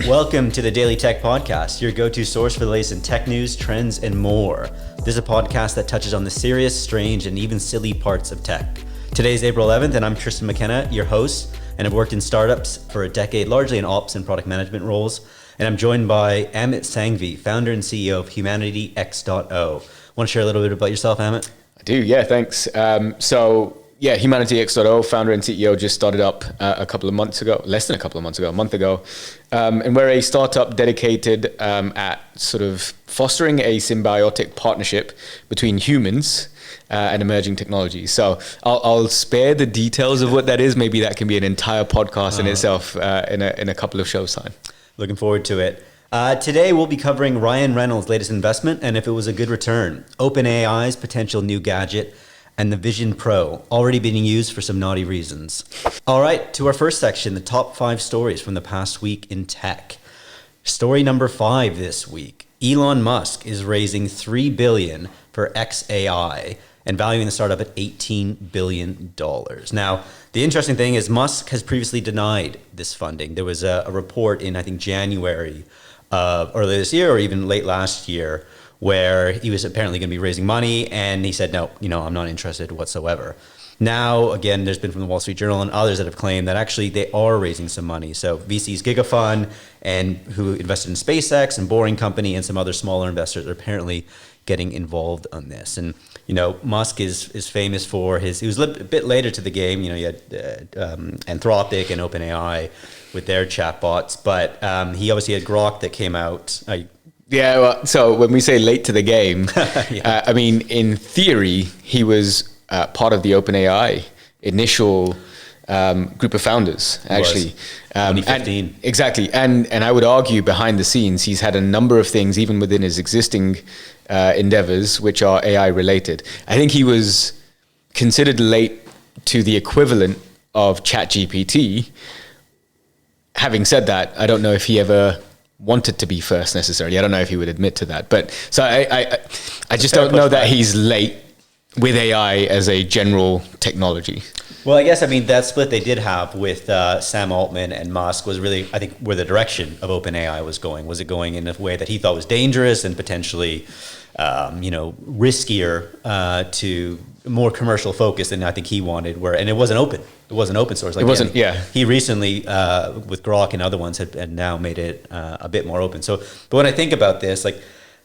Welcome to the Daily Tech Podcast, your go-to source for the latest in tech news, trends, and more. This is a podcast that touches on the serious, strange, and even silly parts of tech. Today is April 11th, and I'm Tristan McKenna, your host, and I've worked in startups for a decade, largely in ops and product management roles. And I'm joined by Amit Sanghvi, founder and CEO of Humanity X.0. Want to share a little bit about yourself, Amit? I do, yeah, thanks. Humanity X.0, founder and CEO, just started up a month ago. And we're a startup dedicated at sort of fostering a symbiotic partnership between humans and emerging technologies. So I'll spare the details of what that is. Maybe that can be an entire podcast in itself in a couple of shows' time. Looking forward to it. Today, we'll be covering Ryan Reynolds' latest investment and if it was a good return, OpenAI's potential new gadget, and the Vision Pro, already being used for some naughty reasons. All right, to our first section, the top 5 stories from the past week in tech. Story number 5 this week. Elon Musk is raising $3 billion for XAI and valuing the startup at $18 billion. Now, the interesting thing is Musk has previously denied this funding. There was a report in, I think, January earlier this year or even late last year where he was apparently going to be raising money, and he said, no, I'm not interested whatsoever. Now, again, there's been from the Wall Street Journal and others that have claimed that actually they are raising some money. So VC's GigaFund, and who invested in SpaceX and Boring Company and some other smaller investors are apparently getting involved on this. And, Musk is famous for he was a bit later to the game. He had Anthropic and OpenAI with their chatbots, but he obviously had Grok that came out. So when we say late to the game, in theory, he was part of the OpenAI initial group of founders, actually. 2015. Exactly. And I would argue behind the scenes, he's had a number of things, even within his existing endeavors, which are AI related. I think he was considered late to the equivalent of ChatGPT. Having said that, I don't know if he ever wanted to be first necessarily. I don't know if he would admit to that. But so I just don't know that he's late with AI as a general technology. Well, I guess, that split they did have with Sam Altman and Musk was really, I think, where the direction of OpenAI was going. Was it going in a way that he thought was dangerous and potentially, riskier to more commercial focus than I think he wanted, and it wasn't open. It wasn't open source. He recently, with Grok and other ones, had now made it a bit more open. So, but when I think about this,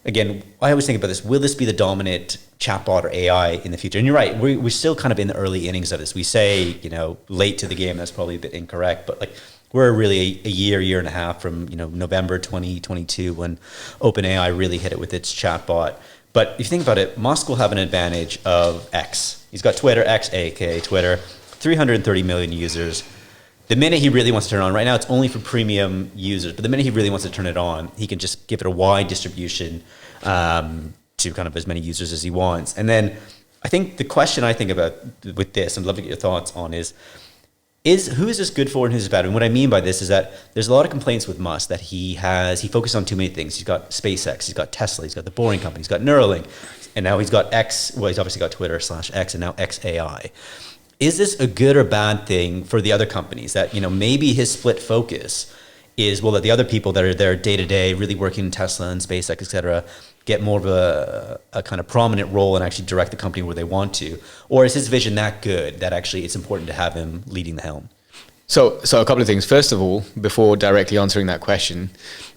again, I always think about this, will this be the dominant chatbot or AI in the future? And you're right, we're still kind of in the early innings of this. We say, late to the game, that's probably a bit incorrect, but we're really a year and a half from, November 2022 when OpenAI really hit it with its chatbot. But if you think about it, Musk will have an advantage of X. He's got Twitter, X, aka Twitter, 330 million users. The minute he really wants to turn it on, right now it's only for premium users, but the minute he really wants to turn it on, he can just give it a wide distribution to kind of as many users as he wants. And then I think the question I think about with this, and I'd love to get your thoughts on, is who is this good for and who's bad? And what I mean by this is that there's a lot of complaints with Musk that he focused on too many things. He's got SpaceX, he's got Tesla, he's got the Boring Company, he's got Neuralink, and now he's got X. Well, he's obviously got Twitter /X and now XAI. Is this a good or bad thing for the other companies that, maybe his split focus is, that the other people that are there day to day, really working in Tesla and SpaceX, et cetera, get more of a kind of prominent role and actually direct the company where they want to? Or is his vision that good that actually it's important to have him leading the helm? So a couple of things. First of all, before directly answering that question,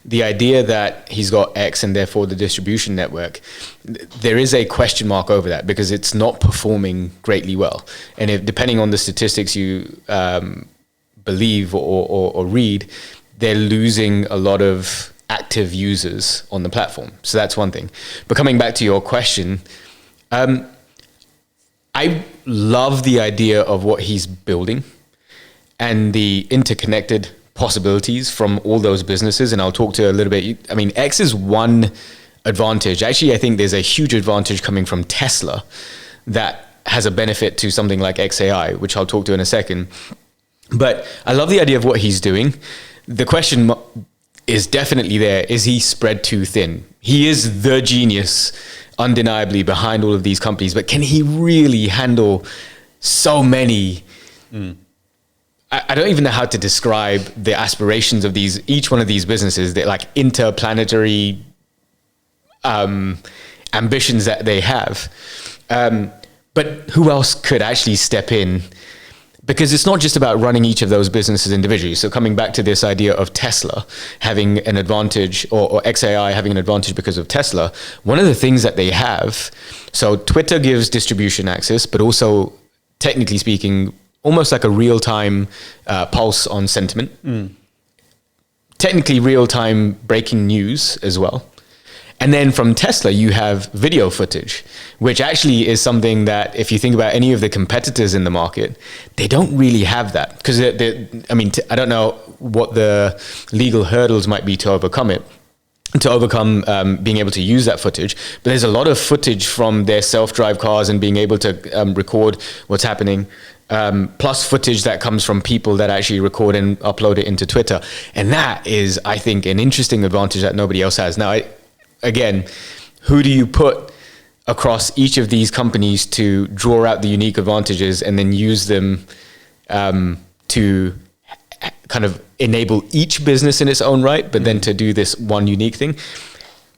the idea that he's got X and therefore the distribution network, there is a question mark over that because it's not performing greatly well. And if, depending on the statistics you believe or read, they're losing a lot of active users on the platform. So that's one thing. But coming back to your question, I love the idea of what he's building and the interconnected possibilities from all those businesses. And I'll talk to a little bit. X is one advantage. Actually, I think there's a huge advantage coming from Tesla that has a benefit to something like XAI, which I'll talk to in a second. But I love the idea of what he's doing. The question is definitely there. Is he spread too thin? He is the genius, undeniably, behind all of these companies. But can he really handle so many I don't even know how to describe the aspirations of each one of these businesses. They're like interplanetary ambitions that they have. But who else could actually step in? Because it's not just about running each of those businesses individually. So coming back to this idea of Tesla having an advantage, or XAI having an advantage because of Tesla, one of the things that they have, so Twitter gives distribution access, but also, technically speaking, almost like a real-time pulse on sentiment. Technically real-time breaking news as well. And then from Tesla, you have video footage, which actually is something that, if you think about any of the competitors in the market, they don't really have that. Because, I don't know what the legal hurdles might be to overcome it, to overcome being able to use that footage. But there's a lot of footage from their self-drive cars and being able to record what's happening. Plus footage that comes from people that actually record and upload it into Twitter. And that is, I think, an interesting advantage that nobody else has. Now, again, who do you put across each of these companies to draw out the unique advantages and then use them to kind of enable each business in its own right, but then to do this one unique thing?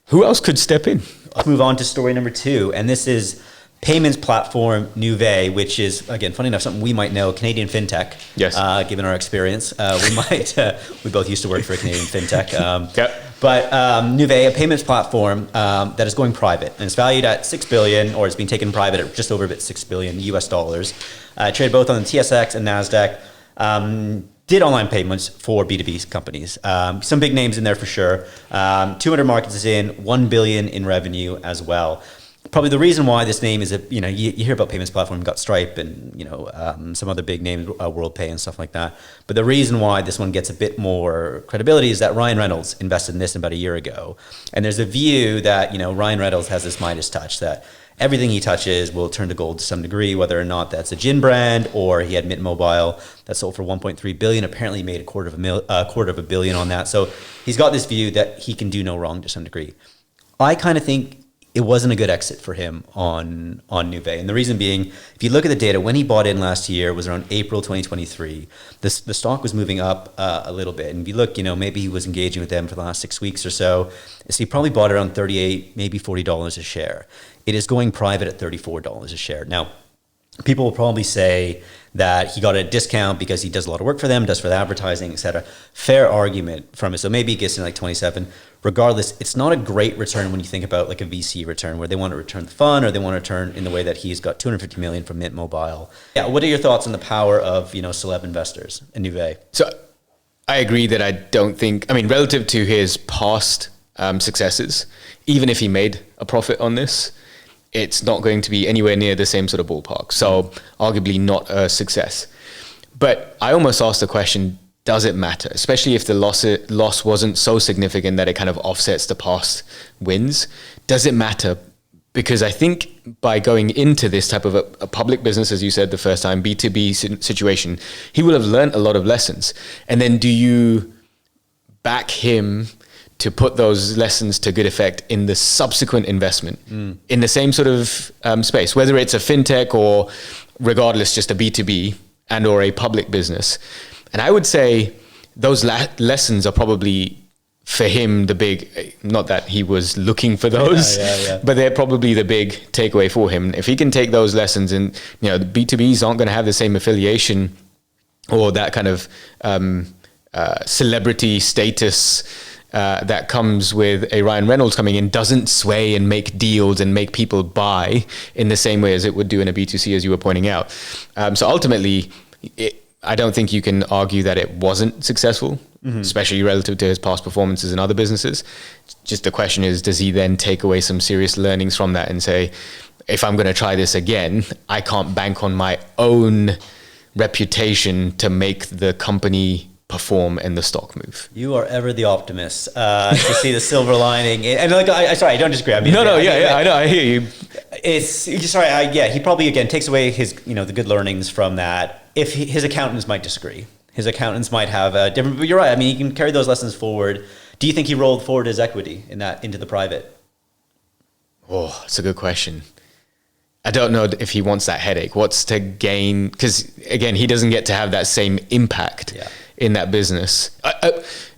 Who else could step in? Let's move on to story number 2. And this is payments platform Nuvei, which is, again, funny enough, something we might know, Canadian fintech. Yes. Given our experience, we both used to work for a Canadian fintech. Yep. But Nuvei, a payments platform that is going private, and it's valued at $6 billion, or it's been taken private at just over $6 billion US dollars. Traded both on the TSX and NASDAQ. Did online payments for B2B companies. Some big names in there for sure. 200 markets in, $1 billion in revenue as well. Probably the reason why this name is, you hear about payments platform, you've got Stripe and, some other big names, WorldPay and stuff like that. But the reason why this one gets a bit more credibility is that Ryan Reynolds invested in this about a year ago. And there's a view that, Ryan Reynolds has this Midas touch, that everything he touches will turn to gold to some degree, whether or not that's a gin brand, or he had Mint Mobile that sold for $1.3 billion. Apparently he made a quarter of a billion on that. So he's got this view that he can do no wrong to some degree. I kind of think it wasn't a good exit for him on Nuvei. And the reason being, if you look at the data, when he bought in last year was around April 2023. The stock was moving up a little bit. And if you look, maybe he was engaging with them for the last 6 weeks or so. So he probably bought around $38, maybe $40 a share. It is going private at $34 a share. Now, people will probably say that he got a discount because he does a lot of work for them, does for the advertising, etc. Fair argument from it. So maybe he gets in like 27. Regardless, it's not a great return when you think about like a VC return where they want to return the fund, or they want to return in the way that he's got $250 million from Mint Mobile. Yeah, what are your thoughts on the power of celeb investors in Nuvei? So I agree that I don't think, relative to his past successes, even if he made a profit on this, it's not going to be anywhere near the same sort of ballpark. So arguably not a success. But I almost asked the question, does it matter? Especially if the loss wasn't so significant that it kind of offsets the past wins. Does it matter? Because I think by going into this type of a public business, as you said the first time, B2B situation, he will have learned a lot of lessons. And then do you back him to put those lessons to good effect in the subsequent investment in the same sort of space, whether it's a fintech or regardless, just a B2B and or a public business? And I would say those lessons are probably for him the big, not that he was looking for those, but they're probably the big takeaway for him. If he can take those lessons, and the B2Bs aren't going to have the same affiliation or that kind of celebrity status that comes with a Ryan Reynolds coming in, doesn't sway and make deals and make people buy in the same way as it would do in a B2C, as you were pointing out. So ultimately, I don't think you can argue that it wasn't successful, especially relative to his past performances in other businesses. Just the question is, does he then take away some serious learnings from that and say, if I'm going to try this again, I can't bank on my own reputation to make the company perform and the stock move? You are ever the optimist to see the silver lining. And sorry, I don't disagree. I know, I hear you. He probably again takes away his, the good learnings from that. If his accountants might disagree, his accountants might have a different. But you're right. He can carry those lessons forward. Do you think he rolled forward his equity into the private? Oh, that's a good question. I don't know if he wants that headache. What's to gain? Because again, he doesn't get to have that same impact in that business,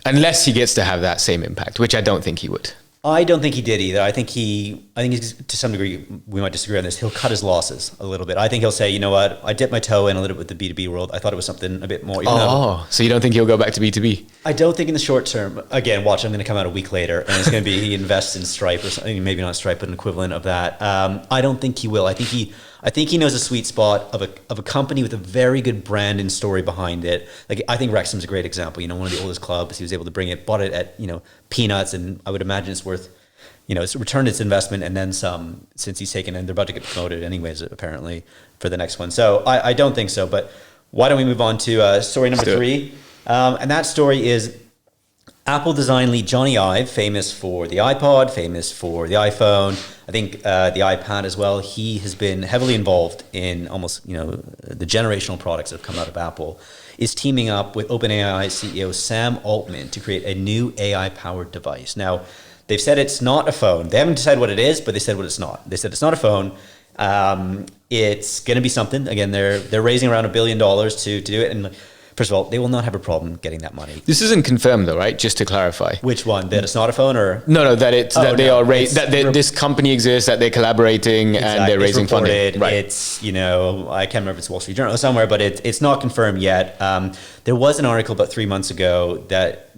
unless he gets to have that same impact, which I don't think he would. I don't think he did either. I think he's, to some degree, we might disagree on this. He'll cut his losses a little bit. I think he'll say, you know what, I dipped my toe in a little bit with the B2B world. I thought it was something a bit more. So you don't think he'll go back to B2B? I don't think in the short term. Again, watch, I'm going to come out a week later and it's going to be he invests in Stripe or something, maybe not Stripe, but an equivalent of that. I don't think he will. I think he knows a sweet spot of a company with a very good brand and story behind it. Like, I think Wrexham's a great example. You know, one of the oldest clubs. He was able to bring it, bought it at, you know, peanuts, and I would imagine it's worth, you know, it's returned its investment and then some since he's taken, and they're about to get promoted anyways, apparently, for the next one. So I don't think so. But why don't we move on to story number 3? And that story is Apple design lead Johnny Ive, famous for the iPod, famous for the iPhone, I think the iPad as well. He has been heavily involved in almost, you know, the generational products that have come out of Apple, is teaming up with OpenAI CEO Sam Altman to create a new AI-powered device. Now, they've said it's not a phone. They haven't decided what it is, but they said what it's not. They said it's not a phone. It's going to be something. Again, they're raising around $1 billion to do it. And first of all, they will not have a problem getting that money. This isn't confirmed though, right? Just to clarify. Which one? That it's not a phone, or no, that it's this company exists, that they're collaborating, exactly, and they're raising funding. Right. It's, you know, I can't remember if it's Wall Street Journal or somewhere, but it's not confirmed yet. There was an article about 3 months ago that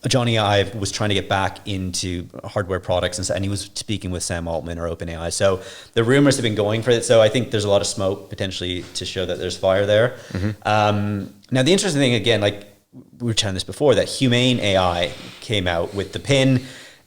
Johnny Ive was trying to get back into hardware products, and he was speaking with Sam Altman or OpenAI. So the rumors have been going for it. So I think there's a lot of smoke potentially to show that there's fire there. Mm-hmm. Now, the interesting thing, again, like we were chatting this before, that Humane AI came out with the pin,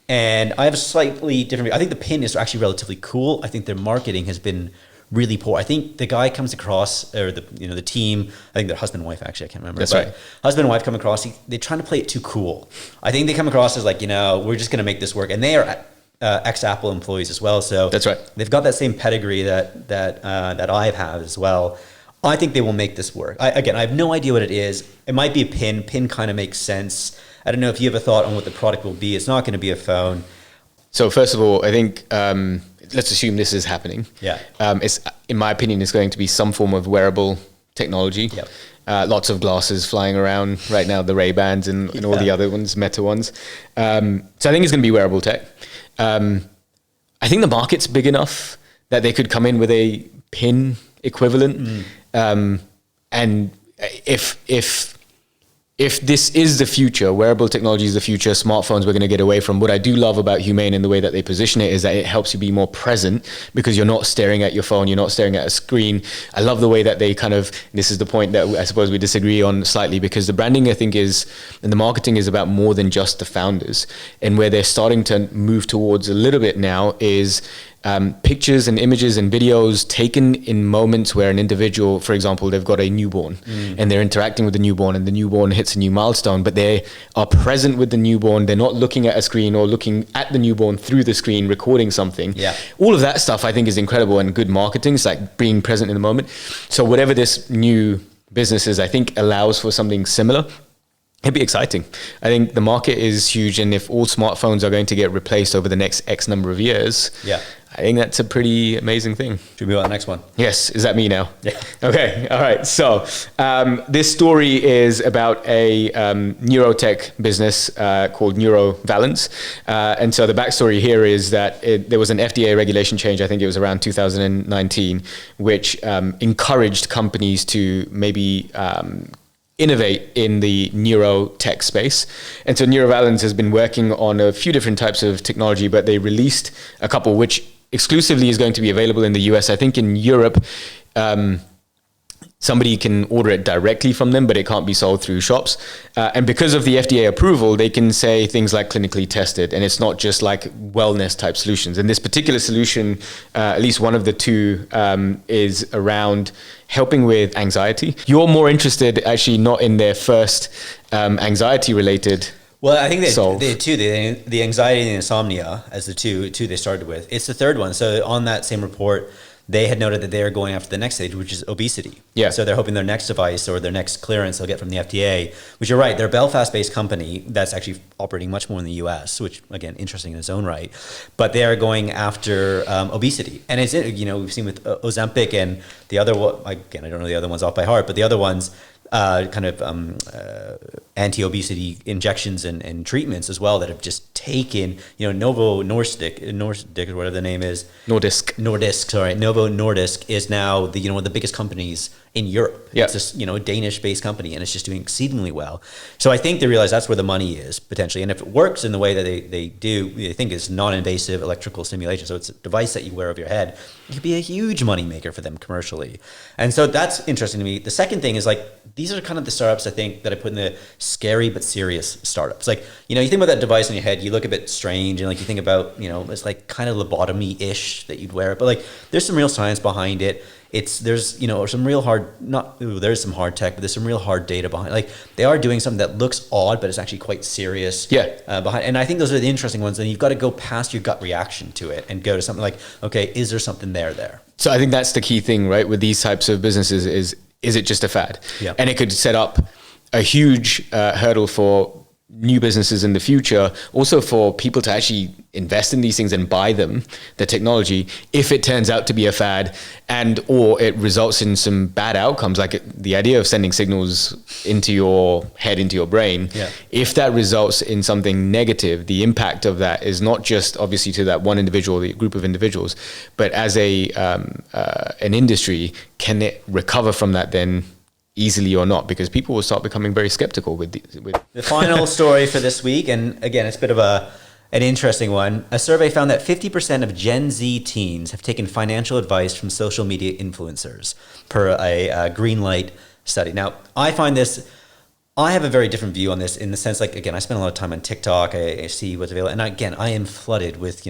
and I have a slightly different. I think the pin is actually relatively cool. I think their marketing has been really poor. I think the guy comes across, or the team, I think they're husband and wife, actually, I can't remember. That's right. Husband and wife come across, they're trying to play it too cool. I think they come across as like, you know, we're just going to make this work. And they are ex-Apple employees as well. So that's right. They've got that same pedigree that I have as well. I think they will make this work. I have no idea what it is. It might be a pin. Pin kind of makes sense. I don't know if you have a thought on what the product will be. It's not going to be a phone. So first of all, I think let's assume this is happening. Yeah. It's, in my opinion, it's going to be some form of wearable technology. Yep. Lots of glasses flying around right now, the Ray-Bans and all the other ones, Meta ones. So I think it's going to be wearable tech. I think the market's big enough that they could come in with a pin equivalent. And if this is the future, wearable technology is the future, smartphones we're going to get away from. What I do love about Humane in the way that they position it is that it helps you be more present, because you're not staring at your phone, you're not staring at a screen. I love the way that they kind of, this is the point that I suppose we disagree on slightly, because the branding, I think, is, and the marketing is about more than just the founders. And where they're starting to move towards a little bit now is pictures and images and videos taken in moments where an individual, for example, they've got a newborn and they're interacting with the newborn, and the newborn hits a new milestone, but they are present with the newborn. They're not looking at a screen or looking at the newborn through the screen, recording something. Yeah. All of that stuff I think is incredible and good marketing. It's like being present in the moment. So whatever this new business is, I think allows for something similar. It'd be exciting. I think the market is huge, and if all smartphones are going to get replaced over the next X number of years, I think that's a pretty amazing thing. Should we move on to the next one? Yes. Is that me now? Yeah. Okay. All right. So this story is about a neurotech business called NeuroValence. And so the backstory here is that there was an FDA regulation change, I think it was around 2019, which encouraged companies to maybe innovate in the neurotech space. And so NeuroValence has been working on a few different types of technology, but they released a couple which exclusively is going to be available in the US. I think in Europe, somebody can order it directly from them, but it can't be sold through shops. And because of the FDA approval, they can say things like clinically tested, and it's not just like wellness type solutions. And this particular solution, at least one of the two, is around helping with anxiety. You're more interested actually not in their first anxiety related. Well, I think the anxiety and the insomnia as the two they started with. It's the third one. So on that same report, they had noted that they are going after the next stage, which is obesity. Yeah. So they're hoping their next device or their next clearance they'll get from the FDA, which you're right, they're a Belfast-based company that's actually operating much more in the US, which again, interesting in its own right. But they are going after obesity. And it's, we've seen with Ozempic and the other one, again, I don't know the other ones off by heart, but the other ones, anti-obesity injections and treatments as well that have just taken, Novo Nordisk or whatever the name is. Nordisk, sorry. Novo Nordisk is now one of the biggest companies in Europe. Yeah. It's just, a Danish-based company, and it's just doing exceedingly well. So I think they realize that's where the money is potentially. And if it works in the way that they do, they think it's non-invasive electrical stimulation. So it's a device that you wear over your head. It could be a huge money maker for them commercially. And so that's interesting to me. The second thing is these are kind of the startups I think that I put in the scary but serious startups. You think about that device on your head, you look a bit strange, and you think about, it's kind of lobotomy-ish that you'd wear, but there's some real science behind it. There's some real there's some hard tech, but there's some real hard data behind. They are doing something that looks odd, but it's actually quite serious. Yeah. Behind, and I think those are the interesting ones. And you've got to go past your gut reaction to it and go to something okay, is there something there? So I think that's the key thing, right? With these types of businesses is it just a fad? Yeah. And it could set up a huge hurdle for new businesses in the future, also for people to actually invest in these things and buy them, the technology, if it turns out to be a fad or it results in some bad outcomes, the idea of sending signals into your head, into your brain. Yeah. If that results in something negative, the impact of that is not just obviously to that one individual, the group of individuals, but as an industry, can it recover from that then easily or not? Because people will start becoming very skeptical with the final story for this week. And again, it's a bit of an interesting one. A survey found that 50% of Gen Z teens have taken financial advice from social media influencers per a Greenlight study. Now, I have a very different view on this in the sense, again, I spend a lot of time on TikTok. I see what's available. And again, I am flooded with,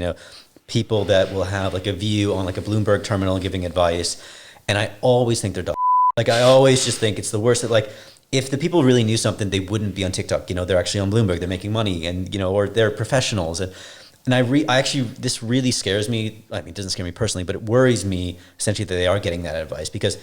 people that will have a view on a Bloomberg terminal giving advice. And I always think they're dumb. I always just think it's the worst that if the people really knew something, they wouldn't be on TikTok. They're actually on Bloomberg, they're making money, and or they're professionals. And I actually, this really scares me. It doesn't scare me personally, but it worries me essentially that they are getting that advice, because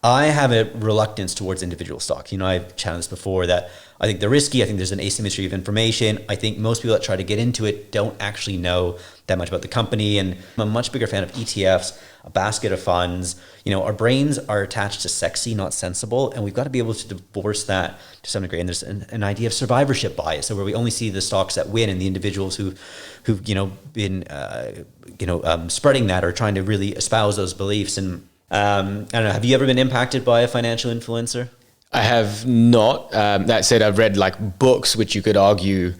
I have a reluctance towards individual stocks. I've chatted this before that I think they're risky. I think there's an asymmetry of information. I think most people that try to get into it don't actually know that much about the company. And I'm a much bigger fan of ETFs, a basket of funds. Our brains are attached to sexy, not sensible. And we've got to be able to divorce that to some degree. And there's an idea of survivorship bias, so where we only see the stocks that win and the individuals who've been spreading that or trying to really espouse those beliefs. And I don't know, have you ever been impacted by a financial influencer? I have not. That said, I've read books which you could argue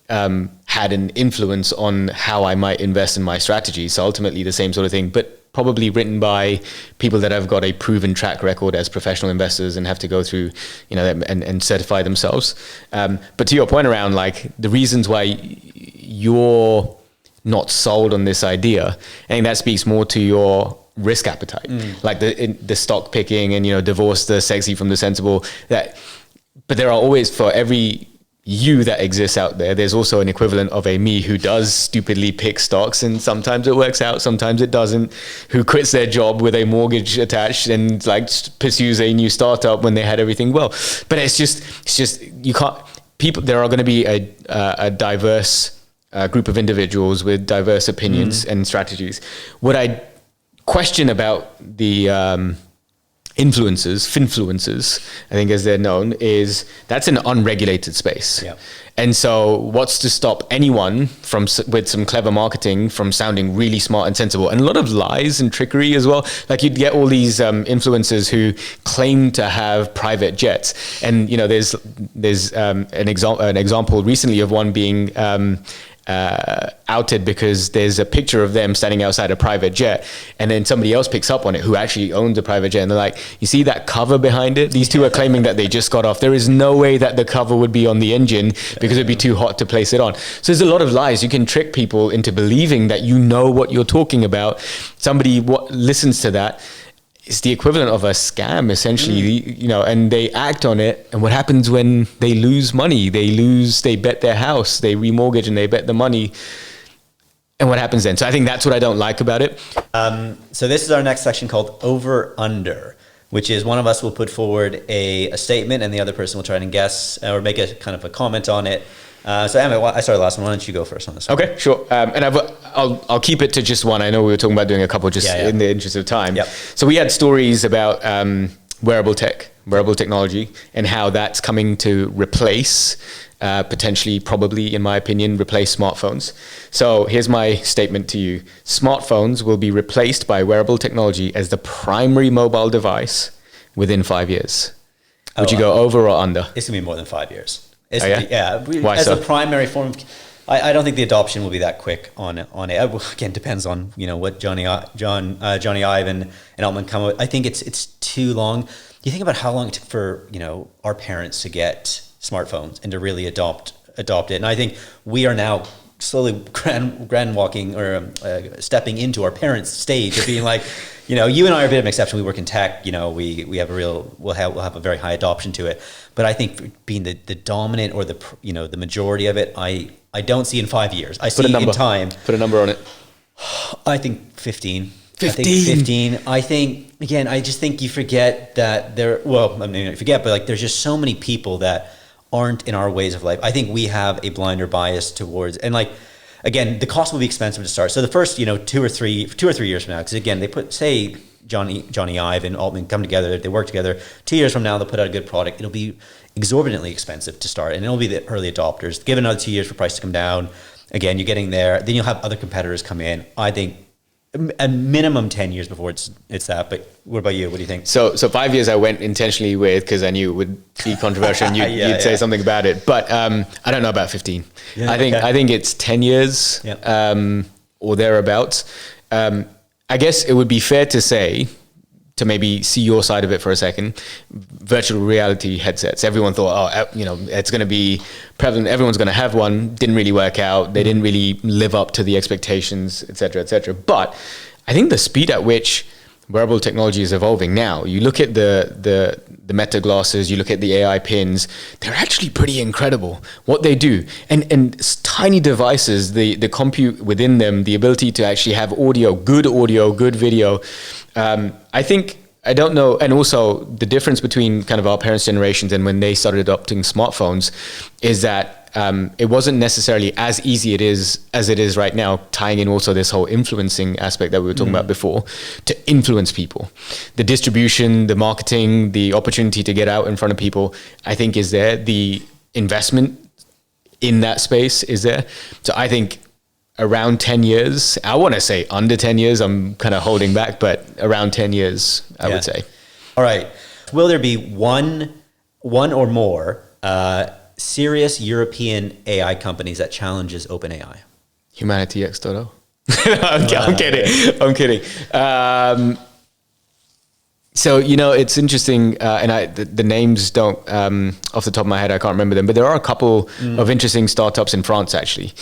had an influence on how I might invest in my strategy. So ultimately the same sort of thing, but probably written by people that have got a proven track record as professional investors and have to go through, and certify themselves. But to your point around the reasons why you're not sold on this idea, I think that speaks more to your risk appetite, the stock picking and divorce the sexy from the sensible. But there are always, for every you that exists out there, there's also an equivalent of a me who does stupidly pick stocks, and sometimes it works out, sometimes it doesn't, who quits their job with a mortgage attached and pursues a new startup when they had everything well. But it's just you can't. There are going to be a diverse group of individuals with diverse opinions and strategies. What I question about the influencers, fin-fluencers, I think as they're known, is that's an unregulated space. Yeah. And so what's to stop anyone with some clever marketing from sounding really smart and sensible, and a lot of lies and trickery as well. You'd get all these influencers who claim to have private jets, and there's an example recently of one being outed because there's a picture of them standing outside a private jet, and then somebody else picks up on it who actually owns a private jet, and they're like, you see that cover behind it? These two are claiming that they just got off. There is no way that the cover would be on the engine because it'd be too hot to place it on. So there's a lot of lies. You can trick people into believing that you know what you're talking about. Somebody listens to that. It's the equivalent of a scam, essentially, and they act on it. And what happens when they lose money? They bet their house, they remortgage, and they bet the money. And what happens then? So I think that's what I don't like about it. So this is our next section called over under, which is one of us will put forward a statement and the other person will try and guess or make a kind of a comment on it. So Emmett, I started last one. Why don't you go first on this one? Okay, sure. And I'll keep it to just one. I know we were talking about doing a couple just in the interest of time. Yep. So we had stories about wearable technology, and how that's coming to replace, potentially, probably, in my opinion, replace smartphones. So here's my statement to you. Smartphones will be replaced by wearable technology as the primary mobile device within 5 years. Would you go over or under? It's going to be more than 5 years. Why as so? a primary form, I don't think the adoption will be that quick on it. Again, depends on what Johnny Ive and Altman come with. I think it's too long. You think about how long it took for our parents to get smartphones and to really adopt it, and I think we are now slowly grand walking or stepping into our parents' stage of being like, you and I are a bit of an exception. We work in tech. We have we'll have a very high adoption to it. But I think being the dominant or the majority of it, I don't see in 5 years. I see in time. Put a number on it. I think 15. 15. I think, again, I just think you forget that you forget, but like there's just so many people that aren't in our ways of life. I think we have a blinder bias towards, and like, again, the cost will be expensive to start. So the first, 2 or 3 years from now, because again, they say Johnny Ive and Altman come together, they work together. 2 years from now, they'll put out a good product. It'll be exorbitantly expensive to start, and it'll be the early adopters. Give another 2 years for price to come down. Again, you're getting there. Then you'll have other competitors come in. I think a minimum 10 years before it's that. But what about you? What do you think? So 5 years I went intentionally with, because I knew it would be controversial and you'd say something about it. But I don't know about 15. Yeah, I think it's 10 years or thereabouts. I guess it would be fair to say, to maybe see your side of it for a second, virtual reality headsets. Everyone thought, it's going to be prevalent. Everyone's going to have one. Didn't really work out. They didn't really live up to the expectations, et cetera, et cetera. But I think the speed at which wearable technology is evolving now, you look at the Meta glasses, you look at the AI pins, they're actually pretty incredible what they do. And tiny devices, the compute within them, the ability to actually have audio, good video. I don't know. And also the difference between kind of our parents' generations and when they started adopting smartphones is that it wasn't necessarily as easy as it is right now, tying in also this whole influencing aspect that we were talking about before, to influence people. The distribution, the marketing, the opportunity to get out in front of people, I think is there. The investment in that space is there. So I think around 10 years, I want to say under 10 years, I'm kind of holding back, but around 10 years, I would say. All right. Will there be one or more serious European AI companies that challenges OpenAI? Humanity X Dodo. I'm kidding. So, it's interesting, and the names don't, off the top of my head, I can't remember them, but there are a couple of interesting startups in France, actually.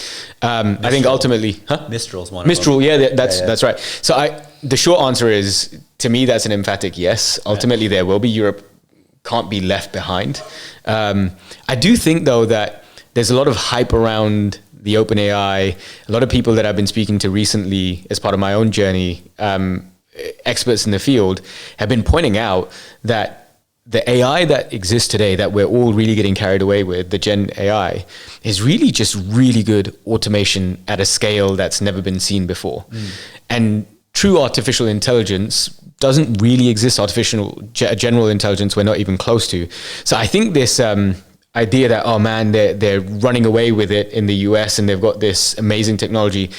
I think ultimately... Mistral's one Mistral, of them. That's right. So the short answer is, to me, that's an emphatic yes. Ultimately, there will be. Europe can't be left behind. I do think, though, that there's a lot of hype around the OpenAI. A lot of people that I've been speaking to recently as part of my own journey, experts in the field, have been pointing out that the AI that exists today that we're all really getting carried away with, the Gen AI, is really just really good automation at a scale that's never been seen before. And true artificial intelligence doesn't really exist. General intelligence, we're not even close to. So I think this idea that, they're running away with it in the US and they've got this amazing technology,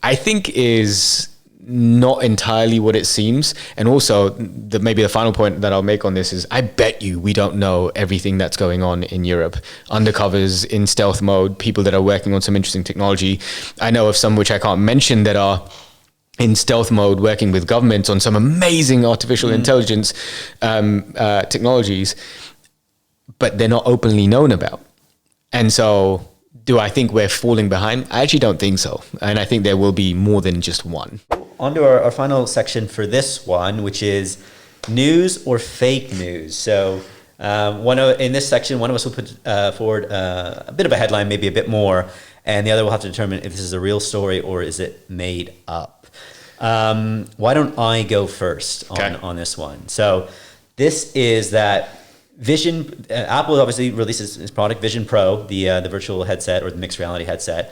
I think is not entirely what it seems. And also, maybe the final point that I'll make on this is, I bet you we don't know everything that's going on in Europe. Undercovers, in stealth mode, people that are working on some interesting technology. I know of some which I can't mention that are in stealth mode working with governments on some amazing artificial intelligence technologies, but they're not openly known about. And so, do I think we're falling behind? I actually don't think so. And I think there will be more than just one. On to our final section for this one, which is news or fake news. So in this section, one of us will put forward a bit of a headline, maybe a bit more, and the other will have to determine if this is a real story or is it made up. Why don't I go first on this one? So this is that Vision. Apple obviously releases its product Vision Pro, the virtual headset or the mixed reality headset,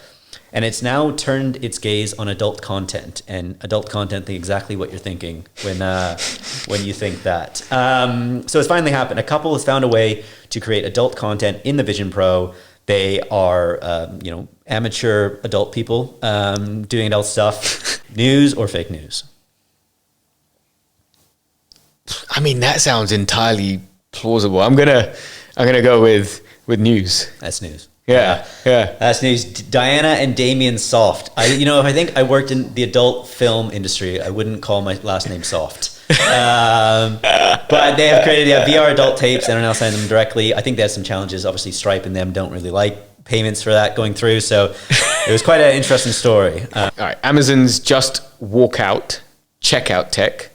and it's now turned its gaze on adult content. And adult content, think exactly what you're thinking when you think that. So it's finally happened. A couple has found a way to create adult content in the Vision Pro. They are, amateur adult people doing adult stuff. News or fake news? I mean, that sounds entirely plausible. I'm gonna go with news. That's news. Yeah. That's news. Diana and Damien Soft. If I think I worked in the adult film industry, I wouldn't call my last name Soft. But they have created VR adult tapes and are now selling them directly. I think they have some challenges. Obviously, Stripe and them don't really like payments for that going through. So it was quite an interesting story. All right. Amazon's just checkout tech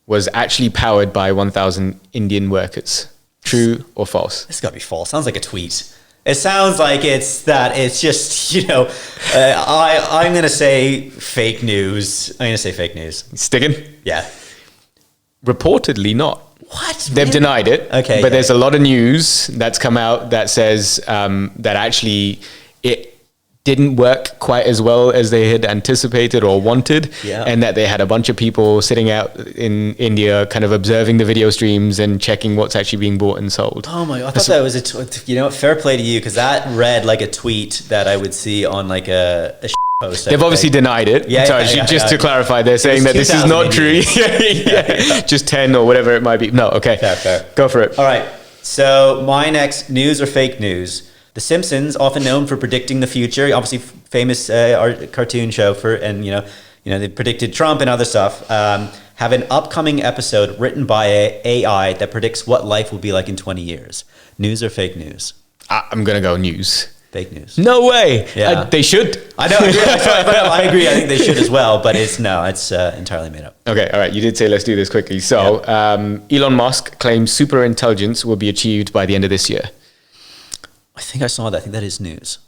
was actually powered by 1,000 Indian workers. True or false? This got to be false. Sounds like a tweet. It sounds like it's just, I'm going to say fake news. I'm going to say fake news. Sticking? Yeah. Reportedly not. What? They've denied it. Okay. But there's a lot of news that's come out that says that actually it didn't work quite as well as they had anticipated or wanted, and that they had a bunch of people sitting out in India kind of observing the video streams and checking what's actually being bought and sold. Oh my God. I thought that was fair play to you, because that read like a tweet that I would see on like a post. They've obviously denied it. To clarify, they're saying that this is not true. Just 10 or whatever it might be. No, okay. Fair. Go for it. All right. So my next, news or fake news. The Simpsons, often known for predicting the future, obviously famous cartoon show they predicted Trump and other stuff, have an upcoming episode written by AI that predicts what life will be like in 20 years. News or fake news? I'm going to go news. Fake news. No way. Yeah. They should. I know. I agree. I think they should as well, but it's entirely made up. Okay. All right. You did say let's do this quickly. So Elon Musk claims super intelligence will be achieved by the end of this year. I think I saw that. I think that is news.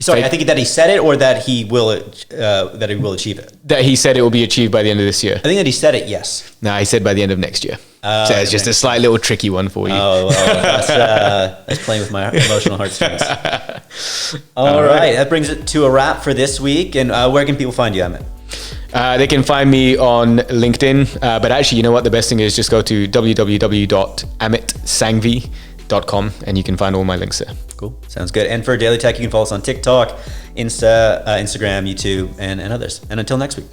Sorry, I think that he said it, or that he will achieve it. That he said it will be achieved by the end of this year. I think that he said it. Yes. No, he said by the end of next year. So it's just a slight little tricky one for you. That's playing with my emotional heartstrings. All right, that brings it to a wrap for this week. And where can people find you, Amit? They can find me on LinkedIn, but actually, you know what? The best thing is just go to www.amitsangvi.com and you can find all my links there. Cool. Sounds good. And for Daily Tech, you can follow us on TikTok, Instagram, YouTube, and others. And until next week.